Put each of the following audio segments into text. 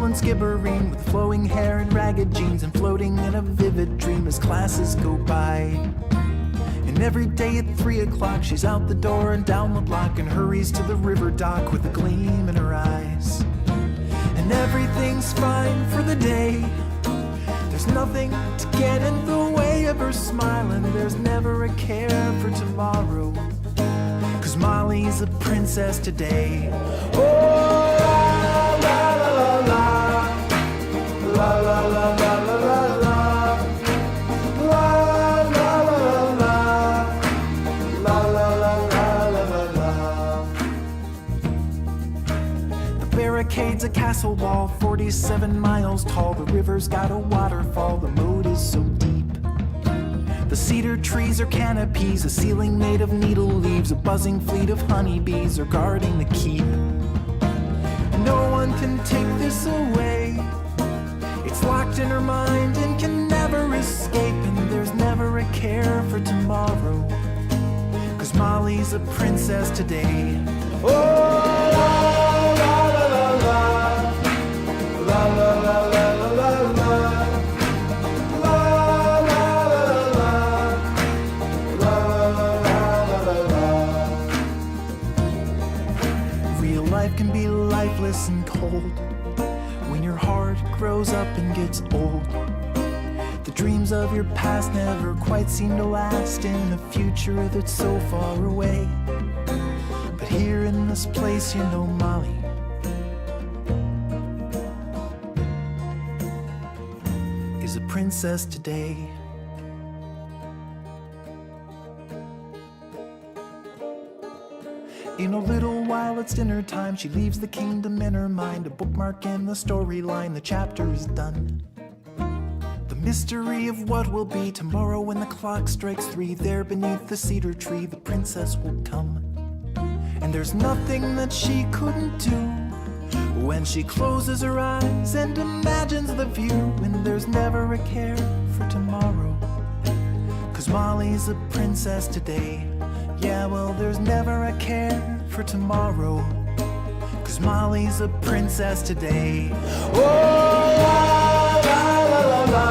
and skibbereen, with flowing hair and ragged jeans, and floating in a vivid dream as classes go by. And every day at 3 o'clock she's out the door and down the block, and hurries to the river dock with a gleam in her eyes. And everything's fine for the day, there's nothing to get in the way of her smiling. There's never a care for tomorrow, 'cause Molly's a princess today. Oh, la la la la la la la la la la la la la la la la. The barricade's a castle wall, 47 miles tall. The river's got a waterfall, the moat is so deep. The cedar trees are canopies, a ceiling made of needle leaves. A buzzing fleet of honeybees are guarding the keep. No one can take this away, it's locked in her mind and can never escape. And there's never a care for tomorrow, 'cause Molly's a princess today. Oh, la la la la la la la la la la la. Life can be lifeless and cold when your heart grows up and gets old. The dreams of your past never quite seem to last in a future that's so far away. But here in this place, you know Molly is a princess today. In a little while it's dinner time, she leaves the kingdom in her mind, a bookmark in the storyline, the chapter is done. The mystery of what will be tomorrow when the clock strikes 3, there beneath the cedar tree the princess will come. And there's nothing that she couldn't do when she closes her eyes and imagines the view. And there's never a care for tomorrow, 'cause Molly's a princess today. Yeah, well, there's never a care for tomorrow, 'cause Molly's a princess today. Oh, la la la la la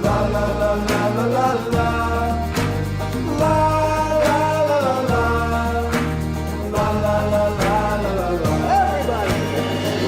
la la la la la la la la la la la la. Everybody,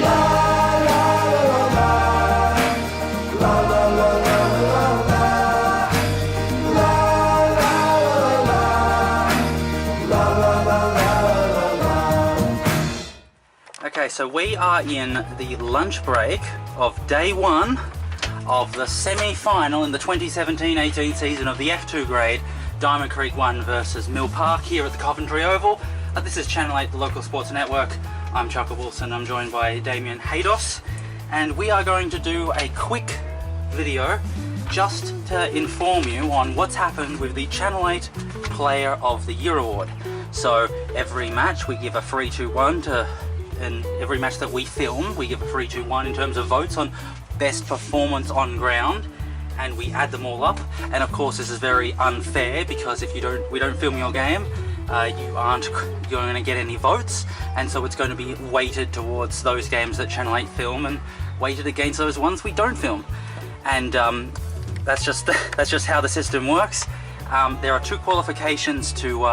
la la la la la la la la la. Okay, so we are in the lunch break of day 1 of the semi-final in the 2017-18 season of the F2 grade, Diamond Creek 1 versus Mill Park here at the Coventry Oval. This is Channel 8, the local sports network. I'm Chukka Wilson, I'm joined by Damien Haydos, and we are going to do a quick video just to inform you on what's happened with the Channel 8 Player of the Year award. So every match we give a 3-2-1 to, and every match that we film we give a 3-2-1 in terms of votes on best performance on ground, and we add them all up. And of course this is very unfair, because if we don't film your game, you aren't going to get any votes, and so it's going to be weighted towards those games that Channel 8 film and weighted against those ones we don't film. And that's just how the system works. There are 2 qualifications to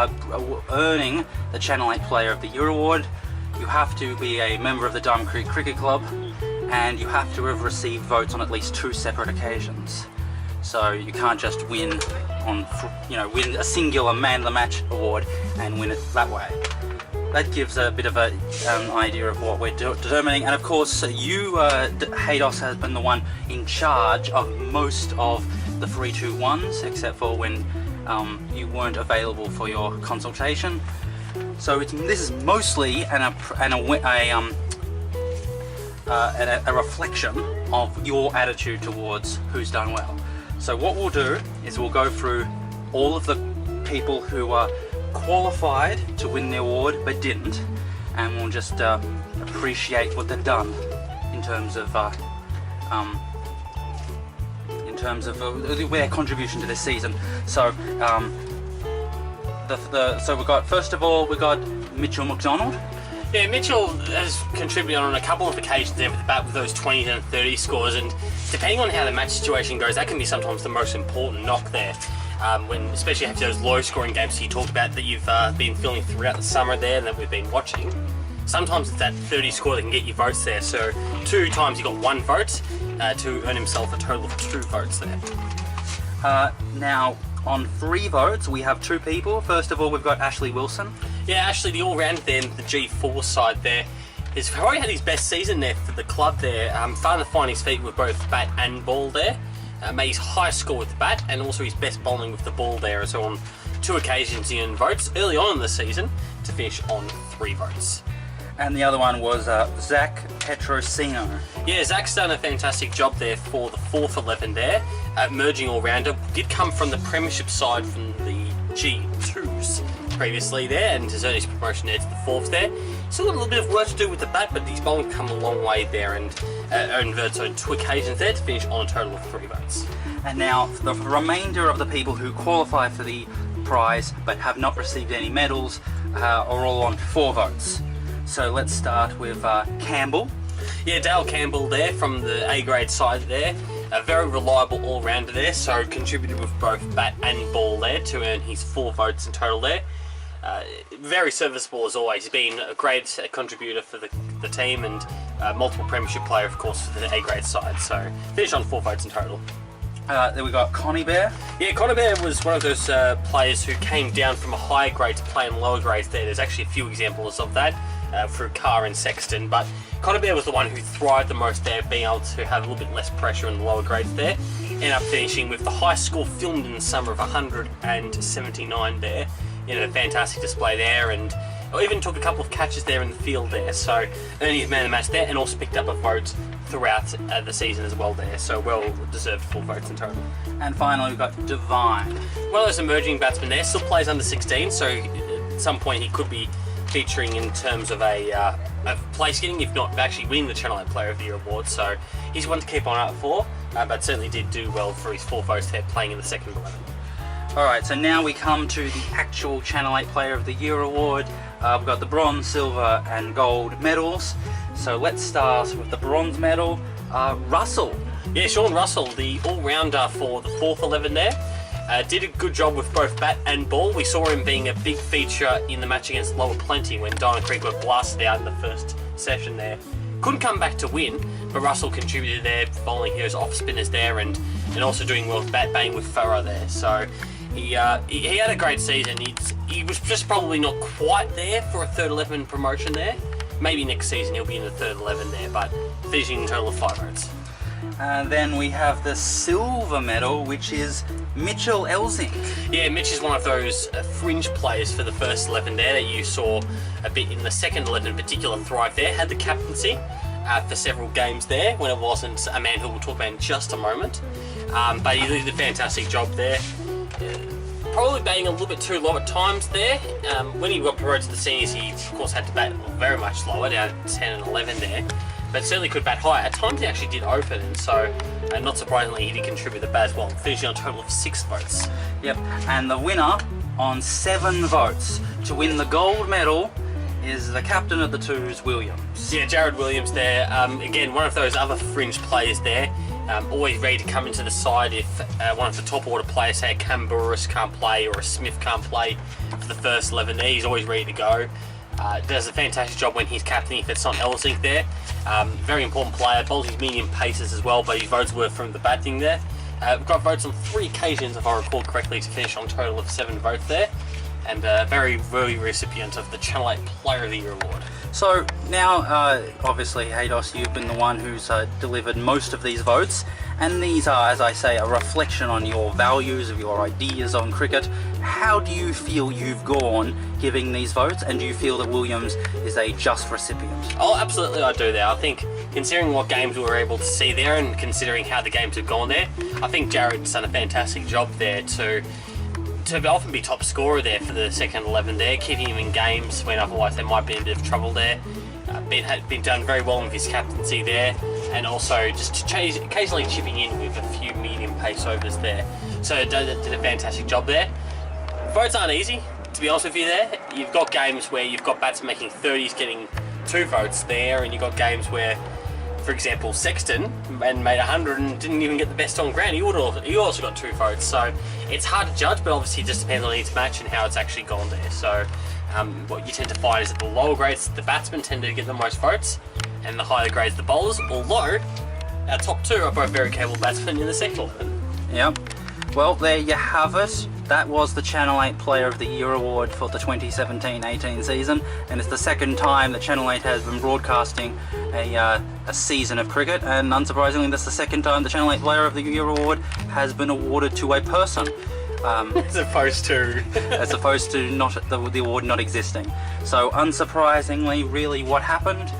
earning the Channel 8 Player of the Year award. You have to be a member of the Diamond Creek Cricket Club, and you have to have received votes on at least 2 separate occasions. So you can't just win on, win a singular Man of the Match award and win it that way. That gives a bit of an idea of what we're determining. And of course, you, Haydos, has been the one in charge of most of the 3-2-1s, except for when you weren't available for your consultation. So this is mostly a reflection of your attitude towards who's done well. So what we'll do is we'll go through all of the people who are qualified to win the award but didn't, and we'll just appreciate what they've done in terms of their contribution to this season. So so we got, first of all, we got Mitchell McDonald. Yeah, Mitchell has contributed on a couple of occasions there with the bat with those 20 and 30 scores, and depending on how the match situation goes, that can be sometimes the most important knock there. When especially after those low-scoring games you talked about that you've been filming throughout the summer there and that we've been watching. Sometimes it's that 30 score that can get you votes there. So 2 times he got 1 vote to earn himself a total of 2 votes there. Now, on 3 votes, we have 2 people. First of all, we've got Ashley Wilson. Yeah, Ashley, the all-rounder there, the G4 side there, has probably had his best season there for the club there. Starting to find his feet with both bat and ball there. Made his highest score with the bat and also his best bowling with the ball there. So on 2 occasions he earned votes early on in the season to finish on 3 votes. And the other one was Zach Petrosino. Yeah, Zach's done a fantastic job there for the 4th 11 there. Merging all-rounder. Did come from the premiership side from the G2s previously there and has earned his promotion there to the 4th there. Still got a little bit of work to do with the bat, but his bowling come a long way there and earned votes on 2 occasions there to finish on a total of 3 votes. And now the remainder of the people who qualify for the prize but have not received any medals are all on 4 votes. So let's start with Campbell. Yeah, Dale Campbell there from the A grade side there. A very reliable all-rounder there, so contributed with both bat and ball there to earn his 4 votes in total there. Very serviceable as always. He's been a great contributor for the team and multiple premiership player, of course, for the A grade side. So finished on 4 votes in total. Then we got Connie Bear. Yeah, Connie Bear was one of those players who came down from a higher grade to play in lower grades there. There's actually a few examples of that through Carr and Sexton, but Connie Bear was the one who thrived the most there, being able to have a little bit less pressure in the lower grades there. Ended up finishing with the highest score filmed in the summer of 179 there. In a fantastic display there, and even took a couple of catches there in the field there, so earning his man of the match there, and also picked up a vote throughout the season as well there, so well deserved 4 votes in total. And finally we've got Divine. One of those emerging batsmen there, still plays under 16, so at some point he could be featuring in terms of a place getting, if not actually winning the Channel 8 Player of the Year award, so he's one to keep on up for, but certainly did do well for his 4 votes there playing in the second 11. Alright, so now we come to the actual Channel 8 Player of the Year award. We've got the bronze, silver and gold medals. So let's start with the bronze medal, Russell. Yeah, Sean Russell, the all-rounder for the 4th 11 there. Did a good job with both bat and ball. We saw him being a big feature in the match against Lower Plenty when Diamond Creek were blasted out in the first session there. Couldn't come back to win, but Russell contributed there, bowling his off spinners there and also doing well with bat bang with Farah there. So he had a great season. He was just probably not quite there for a 3rd 11 promotion there. Maybe next season he'll be in the 3rd 11 there, but finishing a total of 5 votes. And then we have the silver medal, which is Mitchell Elsing. Yeah, Mitch is one of those fringe players for the first 11 there that you saw a bit in the second 11 in particular thrive there. Had the captaincy for several games there when it wasn't a man who we'll talk about in just a moment. But he did a fantastic job there. Probably batting a little bit too low at times there. When he got promoted to the seniors, he of course had to bat very much lower, down 10 and 11 there. But certainly could bat higher. At times he actually did open, and so not surprisingly he did contribute the bat as well, finishing on a total of 6 votes. Yep, and the winner on 7 votes to win the gold medal is the captain of the Twos, Williams. Yeah, Jared Williams there. Again, one of those other fringe players there. Always ready to come into the side if one of the top order players, say a Camburus can't play or a Smith can't play for the first 11 there. He's always ready to go. Does a fantastic job when he's captain if it's not Elsing there. Very important player, bowls his medium paces as well, but his votes were from the batting there. We've got votes on 3 occasions, if I recall correctly, to finish on a total of 7 votes there. And very worthy recipient of the Channel 8 Player of the Year award. So now, obviously, Haydos, you've been the one who's delivered most of these votes, and these are, as I say, a reflection on your values, of your ideas on cricket. How do you feel you've gone giving these votes, and do you feel that Williams is a just recipient? Oh, absolutely I do there. I think, considering what games we were able to see there, and considering how the games have gone there, I think Jared's done a fantastic job there to often be top scorer there for the second 11 there, keeping him in games when otherwise there might be a bit of trouble there. Been done very well with his captaincy there, and also just occasionally chipping in with a few medium pace overs there. So did a fantastic job there. Votes aren't easy to be honest with you there, you've got games where you've got batsmen making 30s getting 2 votes there, and you've got games where, for example, Sexton made 100 and didn't even get the best on ground. He also got 2 votes. So it's hard to judge, but obviously it just depends on each match and how it's actually gone there. So what you tend to find is that the lower grades, the batsmen tend to get the most votes, and the higher grades, the bowlers, although our top 2 are both very capable batsmen in the second 11. Yep. Well, there you have it. That was the Channel 8 Player of the Year award for the 2017-18 season, and it's the second time that Channel 8 has been broadcasting a season of cricket, and unsurprisingly that's the second time the Channel 8 Player of the Year award has been awarded to a person. As opposed to not the award not existing. So unsurprisingly, really what happened,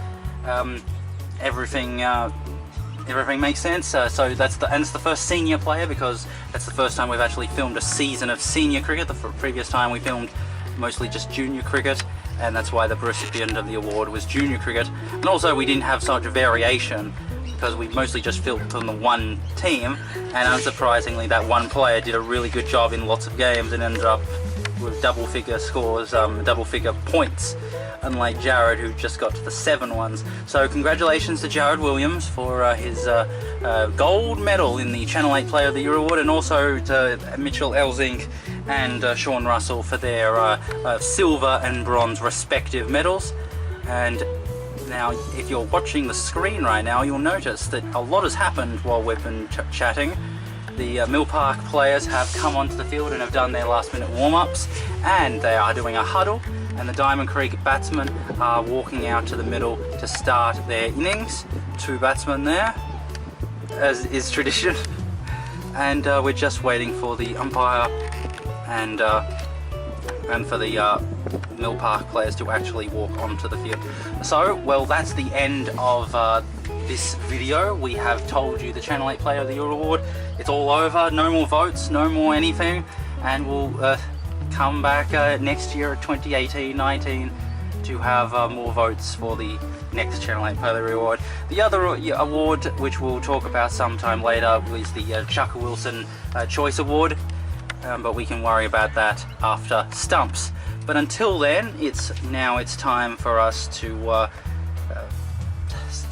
everything makes sense. So it's the first senior player, because that's the first time we've actually filmed a season of senior cricket. The previous time we filmed mostly just junior cricket, and that's why the recipient of the award was junior cricket. And also we didn't have such a variation because we mostly just filmed from the one team, and unsurprisingly that one player did a really good job in lots of games and ended up with double-figure scores, double-figure points, unlike Jared, who just got to the 7 ones. So congratulations to Jared Williams for his gold medal in the Channel 8 Player of the Year award, and also to Mitchell Elzink and Sean Russell for their silver and bronze respective medals. And now, if you're watching the screen right now, you'll notice that a lot has happened while we've been chatting. The Mill Park players have come onto the field and have done their last-minute warm-ups, and they are doing a huddle, and the Diamond Creek batsmen are walking out to the middle to start their innings. 2 batsmen there, as is tradition, and we're just waiting for the umpire and for the Mill Park players to actually walk onto the field. So, well, that's the end of this video. We have told you the Channel 8 Player of the Year award. It's all over, no more votes, no more anything, and we'll come back next year at 2018-19 to have more votes for the next Channel 8 Player of the Year award. The other award, which we'll talk about sometime later, is the Chukka Wilson Choice Award, but we can worry about that after stumps. But until then, it's time for us to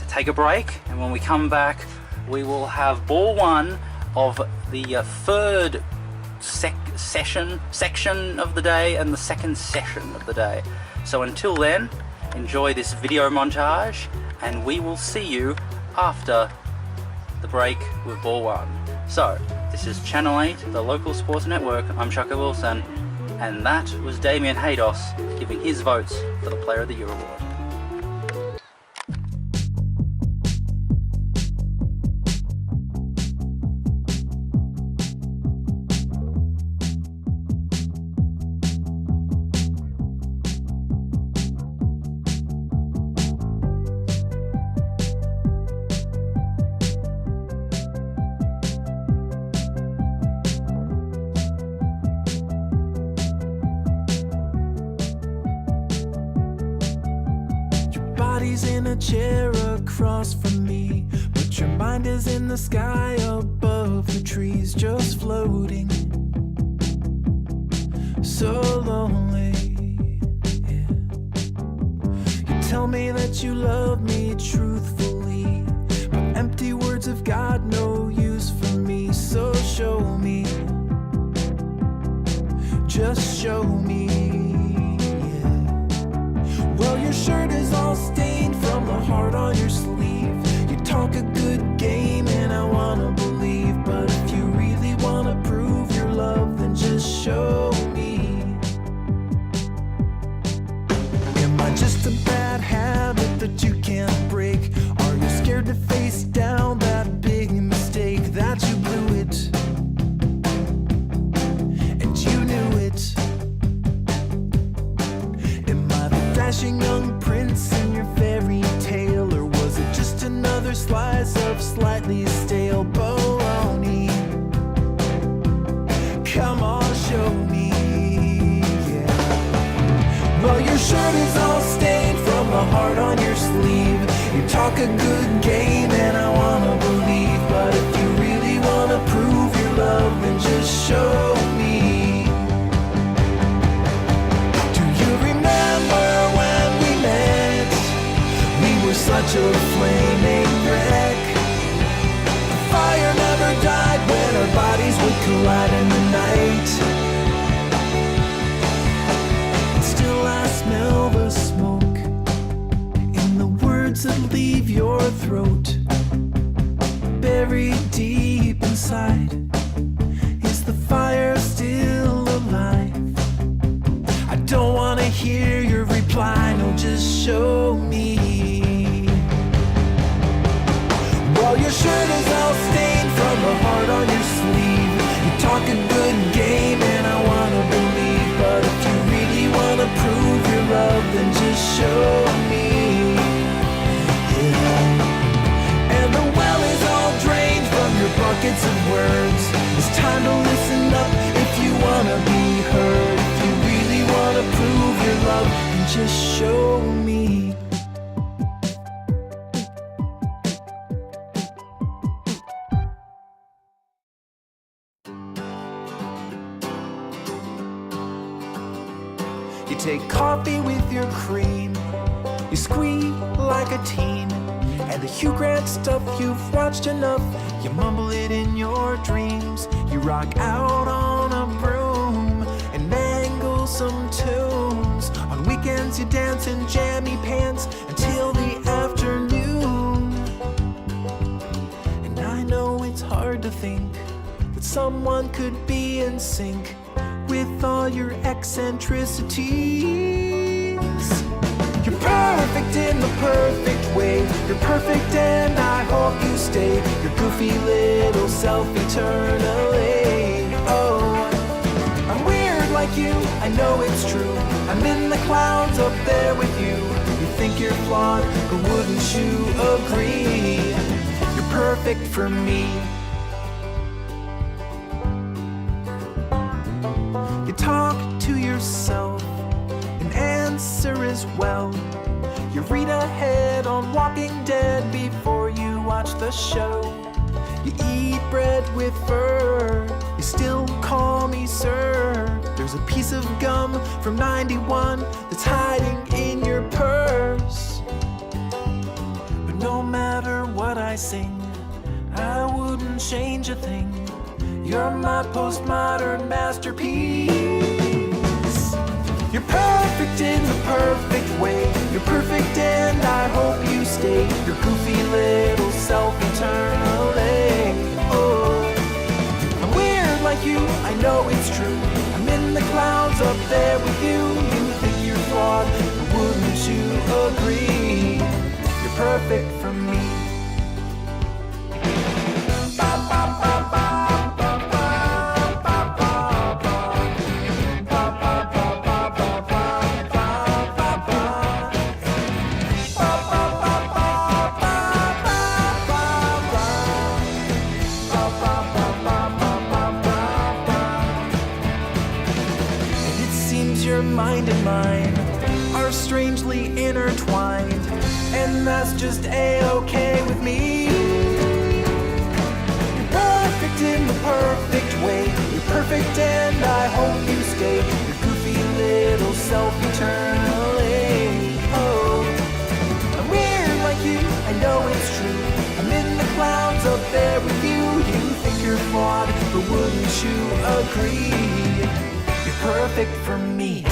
take a break, and when we come back we will have ball 1 of the third section of the day and the second session of the day. So until then, enjoy this video montage, and we will see you after the break with ball 1. So this is Channel 8, the local sports network. I'm Chukka Wilson, and that was Damien Haydos giving his votes for the Player of the Year award. In a chair across from me, but your mind is in the sky above the trees, just floating, so lonely. Yeah. You tell me that you love me truthfully, but empty words have got no use for me. So show me, just show me. Well, your shirt is all stained from the heart on your sleeve. You talk a good game and I wanna believe, but if you really wanna prove your love, then just show me. Am I just a bad habit that you can't break? Are you scared to face down that big mistake that you blew it? And you knew it. Dashing young prince in your fairy tale, or was it just another slice of slightly stale bologna? Come on, show me, yeah. Well, your shirt is all stained from the heart on your sleeve. You talk a good game and I wanna believe, but if you really wanna prove your love, then just show me. collide in the night. And still I smell the smoke in the words that leave your throat. Buried deep inside, is the fire still alive? I don't wanna hear your reply, no, just show me. Well, your shirt is all stained from the heart on your sleeve. You talk a good game and I wanna believe, but if you really wanna prove your love, then just show me. Yeah. And the well is all drained from your buckets of words. It's time to listen up if you wanna be heard. If you really wanna prove your love, then just show me. You take coffee with your cream, you squeak like a teen, and the Hugh Grant stuff you've watched enough, you mumble it in your dreams. You rock out on a broom and mangle some tunes. On weekends you dance in jammy pants until the afternoon. And I know it's hard to think that someone could be in sync with all your eccentricities. You're perfect in the perfect way. You're perfect and I hope you stay. Your goofy little self eternally. Oh, I'm weird like you, I know it's true. I'm in the clouds up there with you. You think you're flawed, but wouldn't you agree? You're perfect for me. You talk to yourself and answer as well. You read ahead on Walking Dead before you watch the show. You eat bread with fur, you still call me sir. There's a piece of gum from '91 that's hiding in your purse. But no matter what I sing, I wouldn't change a thing. You're my postmodern masterpiece. You're perfect in the perfect way. You're perfect and I hope you stay. Your goofy little self eternally. Oh, I'm weird like you, I know it's true. I'm in the clouds up there with you. You think you're flawed, but wouldn't you agree? You're perfect for me. Ba, ba, ba, ba. Your mind and mine are strangely intertwined, and that's just a-okay with me. You're perfect in the perfect way. You're perfect and I hope you stay. Your goofy little self eternally. Oh, I'm weird like you, I know it's true. I'm in the clouds up there with you. You think you're flawed, but wouldn't you agree? You're perfect for me.